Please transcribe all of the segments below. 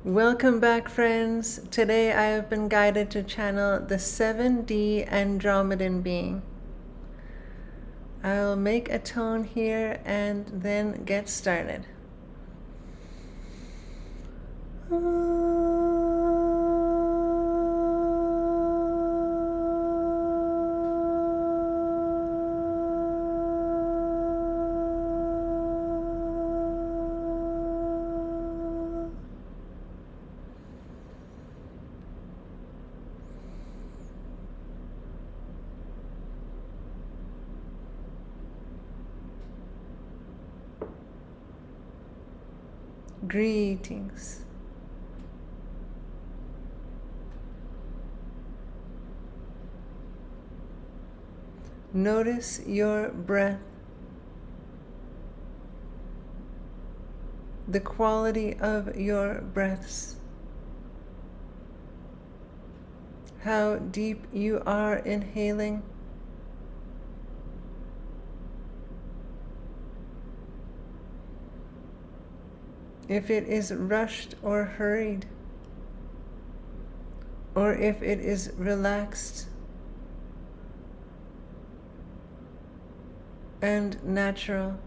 Welcome back, friends. Today I have been guided to channel the 7D Andromedan being. I'll make a tone here and then get started. Greetings. Notice your breath, the quality of your breaths, how deep you are inhaling, if it is rushed or hurried, or if it is relaxed and natural.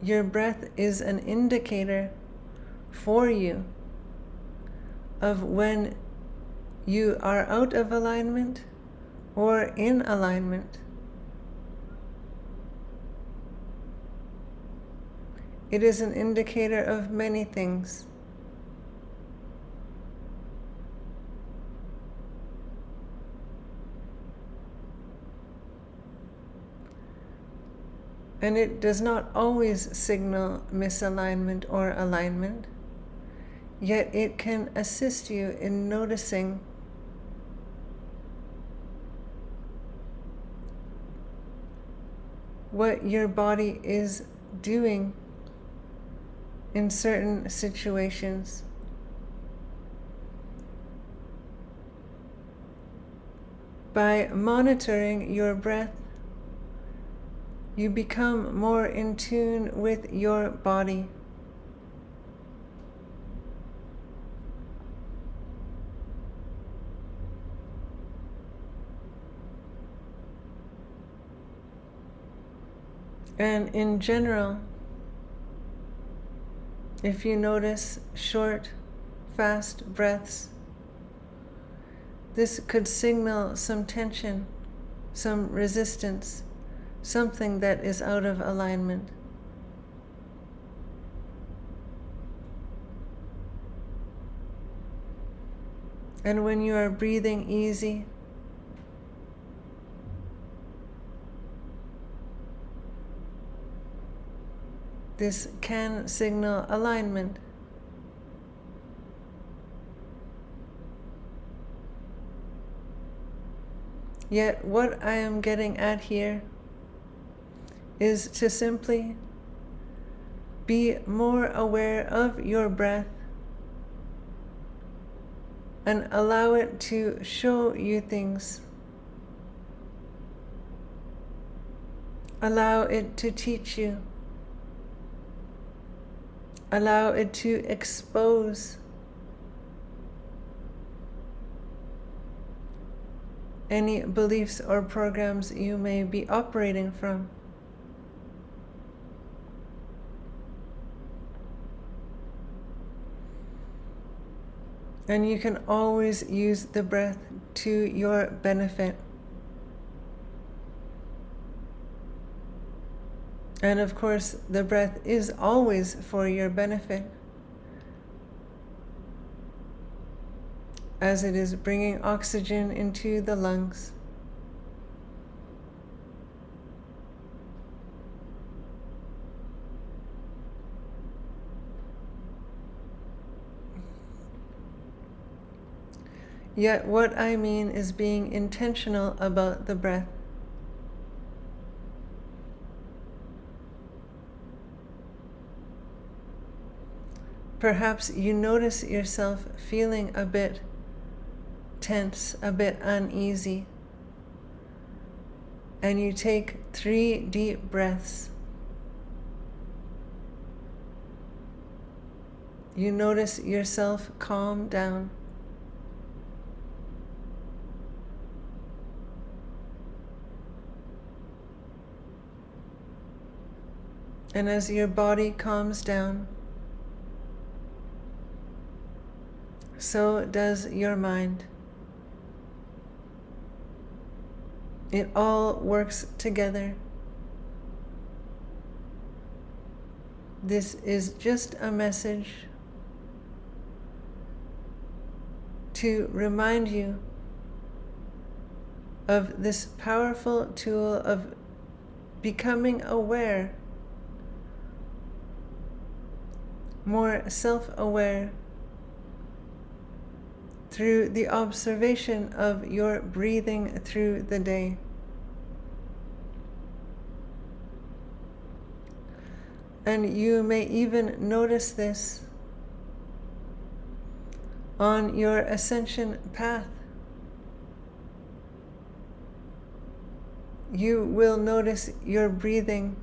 Your breath is an indicator for you of when you are out of alignment or in alignment. It is an indicator of many things. And it does not always signal misalignment or alignment, yet it can assist you in noticing what your body is doing in certain situations. By monitoring your breath, you become more in tune with your body. And in general, if you notice short, fast breaths, this could signal some tension, some resistance, something that is out of alignment. And when you are breathing easy, this can signal alignment. Yet what I am getting at here is to simply be more aware of your breath and allow it to show you things. Allow it to teach you. Allow it to expose any beliefs or programs you may be operating from. And you can always use the breath to your benefit. And of course, the breath is always for your benefit, as it is bringing oxygen into the lungs. Yet what I mean is being intentional about the breath. Perhaps you notice yourself feeling a bit tense, a bit uneasy, and you take 3 deep breaths. you notice yourself calm down. And as your body calms down, so does your mind. It all works together. This is just a message to remind you of this powerful tool of becoming aware, more self-aware, through the observation of your breathing through the day. And you may even notice this on your ascension path. You will notice your breathing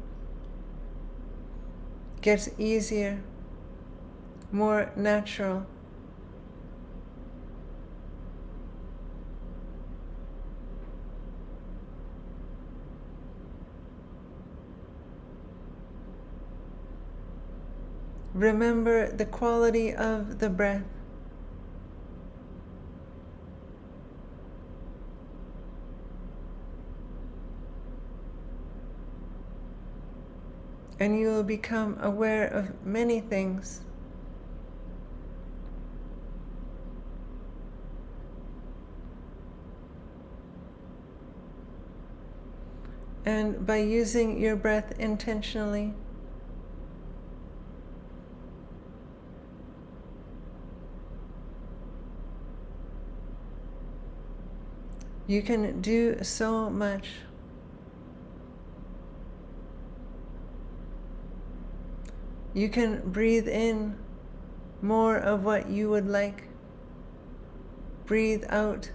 gets easier, more natural. Remember the quality of the breath. And you will become aware of many things. And by using your breath intentionally, you can do so much. You can breathe in more of what you would like. Breathe out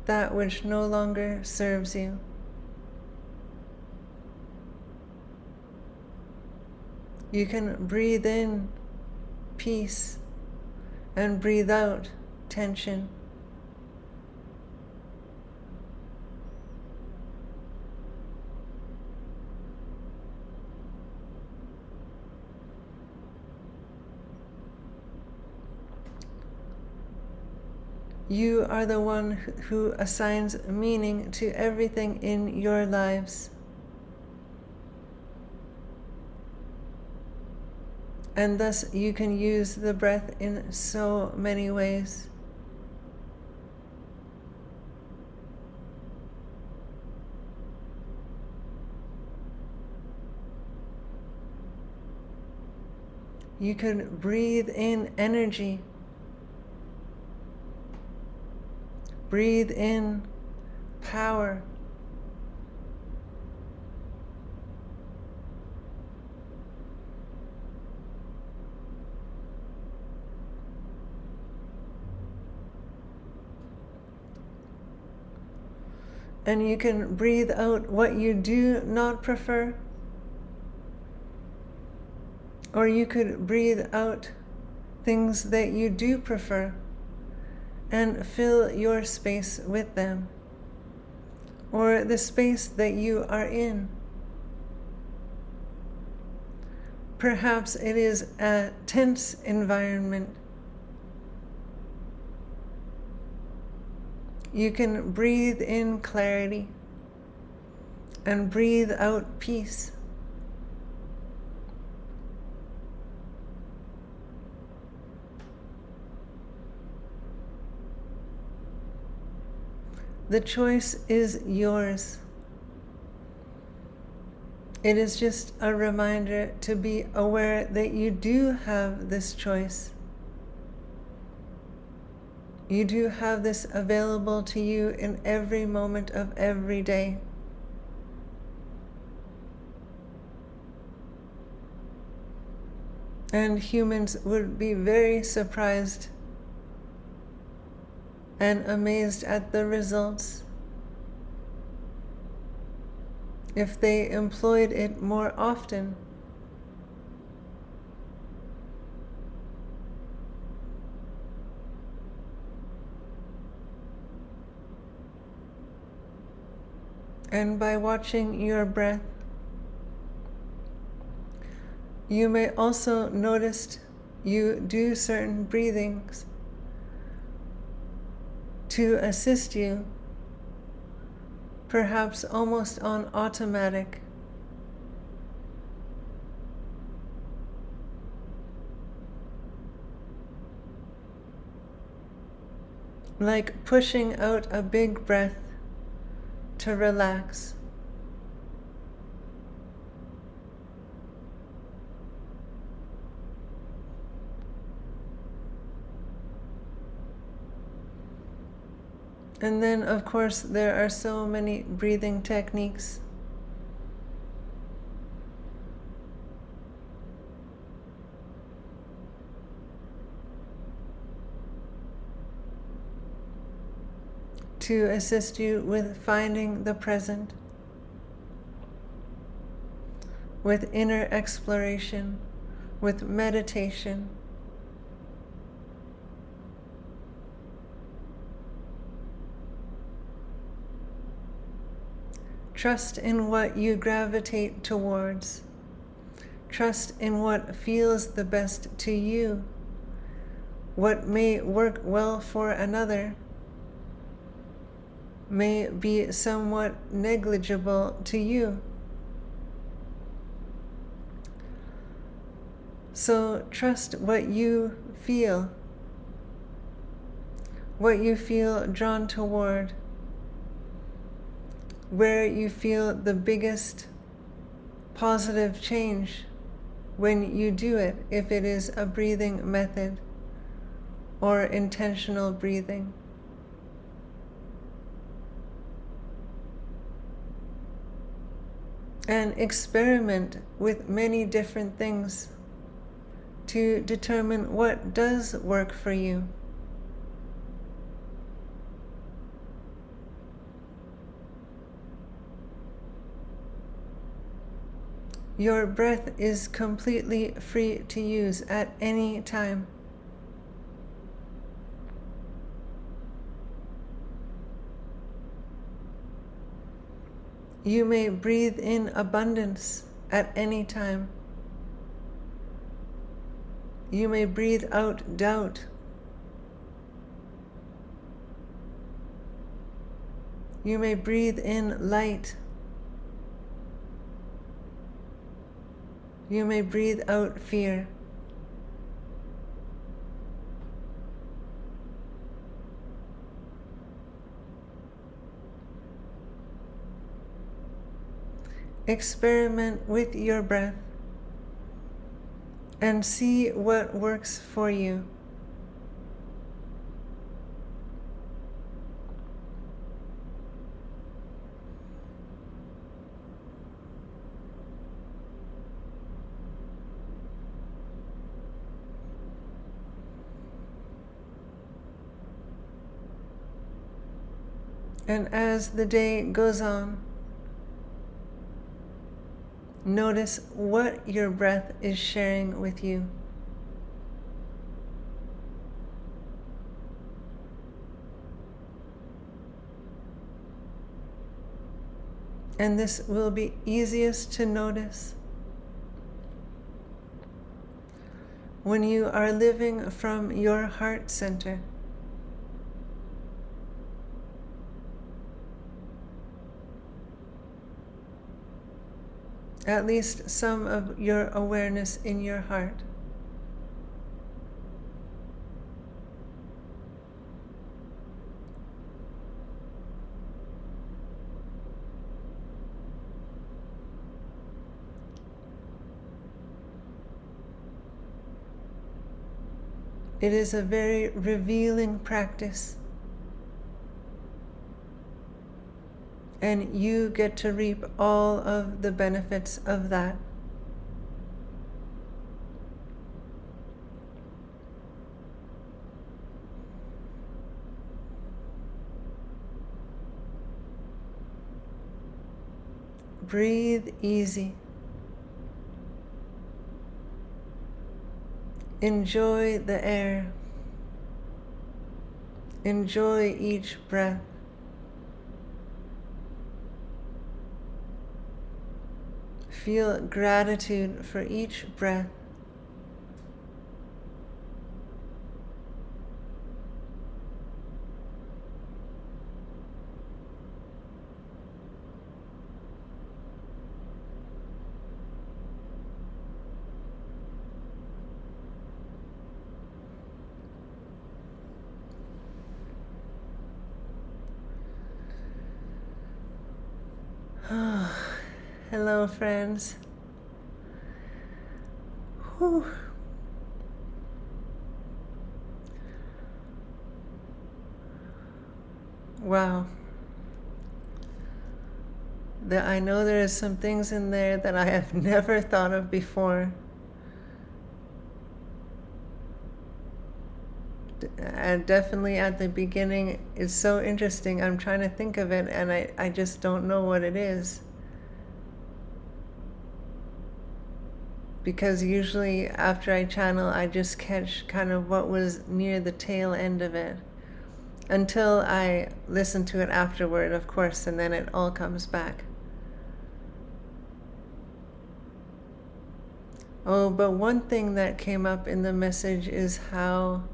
that which no longer serves you. You can breathe in peace and breathe out tension. You are the one who assigns meaning to everything in your lives. And thus you can use the breath in so many ways. You can breathe in energy. Breathe in power. And you can breathe out what you do not prefer. Or you could breathe out things that you do prefer and fill your space with them, or the space that you are in. Perhaps it is a tense environment. You can breathe in clarity and breathe out peace. The choice is yours. It is just a reminder to be aware that you do have this choice. You do have this available to you in every moment of every day. And humans would be very surprised and amazed at the results if they employed it more often. And by watching your breath, you may also notice you do certain breathings to assist you, perhaps almost on automatic. Like pushing out a big breath to relax. And then, of course, there are so many breathing techniques. To assist you with finding the present, with inner exploration, with meditation. Trust in what you gravitate towards. Trust in what feels the best to you. What may work well for another may be somewhat negligible to you. So trust what you feel drawn toward, where you feel the biggest positive change when you do it, if it is a breathing method or intentional breathing. And experiment with many different things to determine what does work for you. Your breath is completely free to use at any time. You may breathe in abundance at any time. You may breathe out doubt. You may breathe in light. You may breathe out fear. Experiment with your breath and see what works for you. And as the day goes on, notice what your breath is sharing with you. And this will be easiest to notice when you are living from your heart center. At least some of your awareness in your heart. It is a very revealing practice. And you get to reap all of the benefits of that. Breathe easy. Enjoy the air. Enjoy each breath. feel gratitude for each breath. Oh, hello, friends. Whew. Wow. I know there is some things in there that I have never thought of before. And definitely at the beginning, it's so interesting. I'm trying to think of it, and I just don't know what it is. Because usually after I channel, I just catch kind of what was near the tail end of it. Until I listen to it afterward, of course, and then it all comes back. Oh, but one thing that came up in the message is how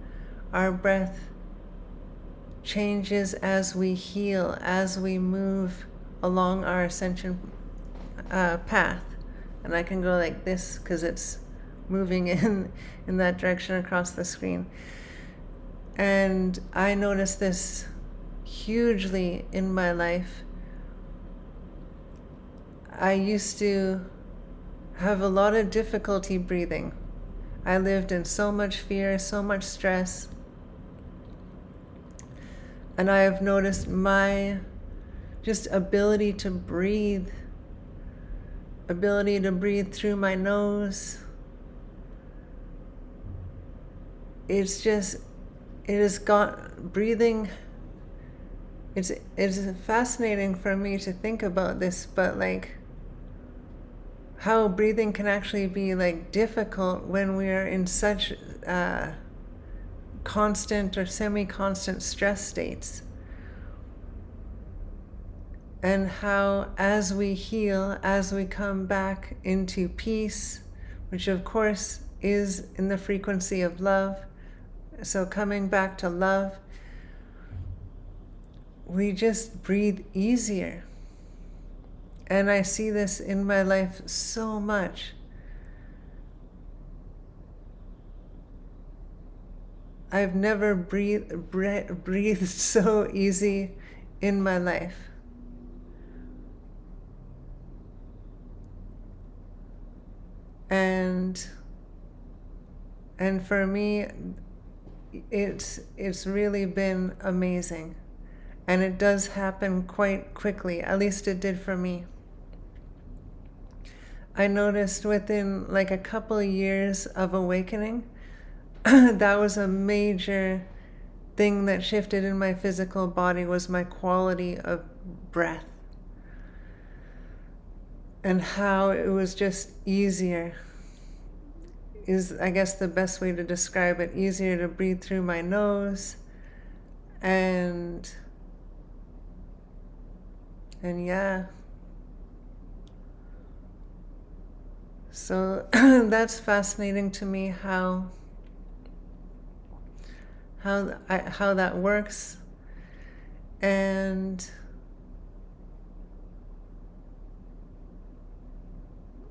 our breath changes as we heal, as we move along our ascension path. And I can go like this because it's moving in that direction across the screen. And I noticed this hugely in my life. I used to have a lot of difficulty breathing. I lived in so much fear, so much stress. And I have noticed my just ability to breathe through my nose. It has got breathing. It's fascinating for me to think about this, but like how breathing can actually be like difficult when we are in such constant or semi-constant stress states. And how as we heal, as we come back into peace, which of course is in the frequency of love, so coming back to love, we just breathe easier. And I see this in my life so much. I've never breathed so easy in my life. And for me, it's really been amazing. And it does happen quite quickly, at least it did for me. I noticed within like a couple of years of awakening, that was a major thing that shifted in my physical body, was my quality of breath. And how it was just easier is, I guess, the best way to describe it. Easier to breathe through my nose. And yeah. So that's fascinating to me, how that works. And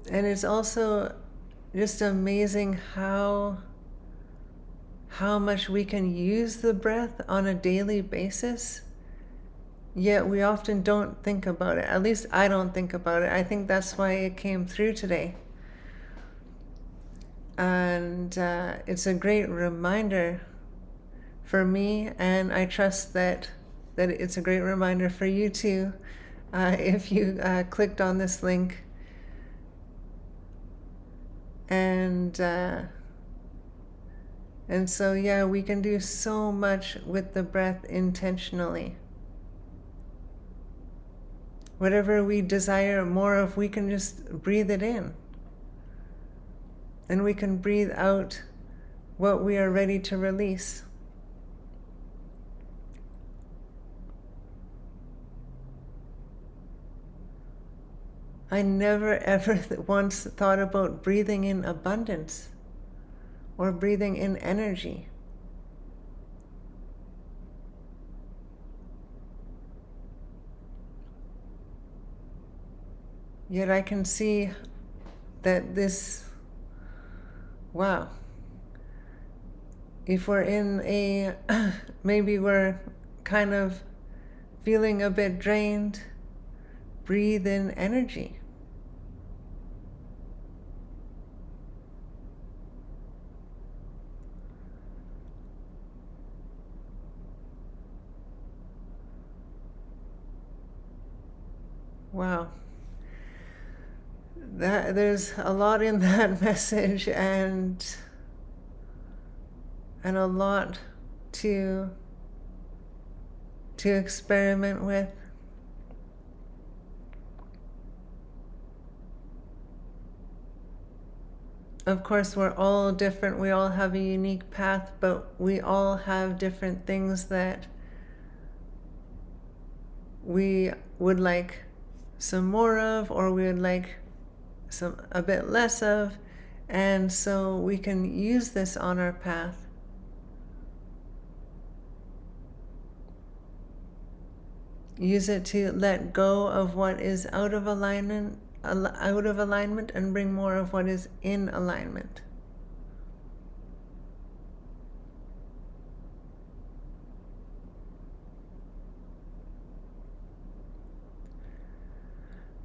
it's also just amazing how much we can use the breath on a daily basis, yet we often don't think about it. At least I don't think about it. I think that's why it came through today. And it's a great reminder for me, and I trust that it's a great reminder for you too, if you clicked on this link. And so yeah, we can do so much with the breath intentionally. Whatever we desire more of, we can just breathe it in. And we can breathe out what we are ready to release. I never ever once thought about breathing in abundance or breathing in energy. Yet I can see that this, wow, if we're in a, maybe we're kind of feeling a bit drained, breathe in energy. Wow. There's a lot in that message, and a lot to experiment with. Of course, we're all different. We all have a unique path, but we all have different things that we would like some more of, or we would like a bit less of. And so we can use this on our path. Use it to let go of what is out of alignment, and bring more of what is in alignment.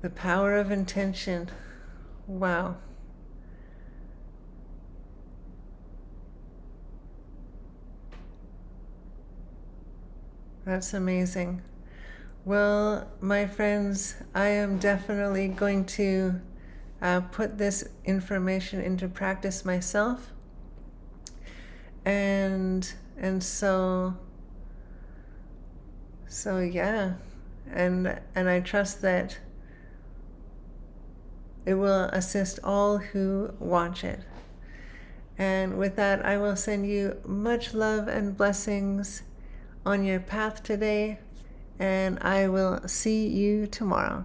The power of intention. Wow. That's amazing. Well, my friends, I am definitely going to put this information into practice myself. And so yeah. And I trust that it will assist all who watch it. And with that, I will send you much love and blessings on your path today, and I will see you tomorrow.